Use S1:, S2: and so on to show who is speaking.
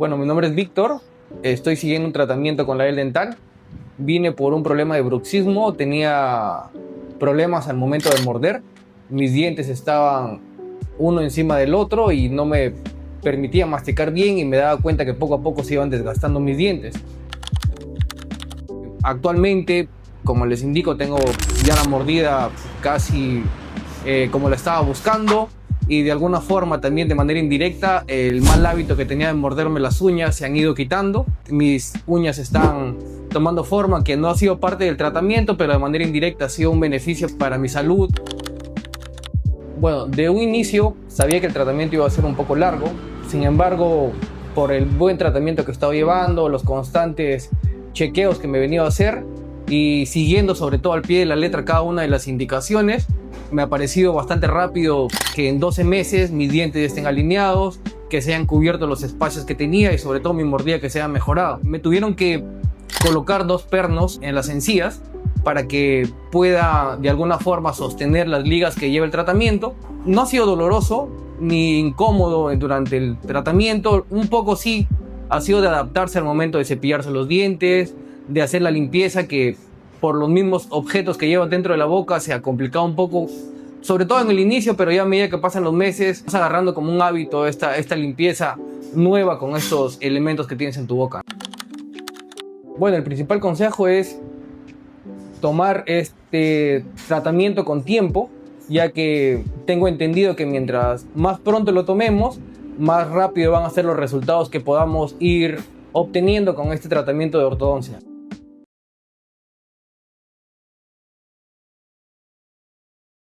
S1: Bueno, mi nombre es Víctor, estoy siguiendo un tratamiento con la Dental. Vine por un problema de bruxismo, tenía problemas al momento de morder. Mis dientes estaban uno encima del otro y no me permitía masticar bien y me daba cuenta que poco a poco se iban desgastando mis dientes. Actualmente, como les indico, tengo ya la mordida casi como la estaba buscando. Y de alguna forma, también de manera indirecta, el mal hábito que tenía de morderme las uñas se han ido quitando. Mis uñas están tomando forma, que no ha sido parte del tratamiento, pero de manera indirecta ha sido un beneficio para mi salud. Bueno, de un inicio sabía que el tratamiento iba a ser un poco largo. Sin embargo, por el buen tratamiento que he estado llevando, los constantes chequeos que me he venido a hacer y siguiendo sobre todo al pie de la letra cada una de las indicaciones, me ha parecido bastante rápido que en 12 meses mis dientes estén alineados, que se hayan cubierto los espacios que tenía y sobre todo mi mordida que se haya mejorado. Me tuvieron que colocar 2 pernos en las encías para que pueda de alguna forma sostener las ligas que lleva el tratamiento. No ha sido doloroso ni incómodo durante el tratamiento, un poco sí ha sido de adaptarse al momento de cepillarse los dientes, de hacer la limpieza, que por los mismos objetos que llevan dentro de la boca se ha complicado un poco, sobre todo en el inicio, pero ya a medida que pasan los meses vas agarrando como un hábito esta limpieza nueva con estos elementos que tienes en tu boca. Bueno, el principal consejo es tomar este tratamiento con tiempo, ya que tengo entendido que mientras más pronto lo tomemos, más rápido van a ser los resultados que podamos ir obteniendo con este tratamiento de ortodoncia.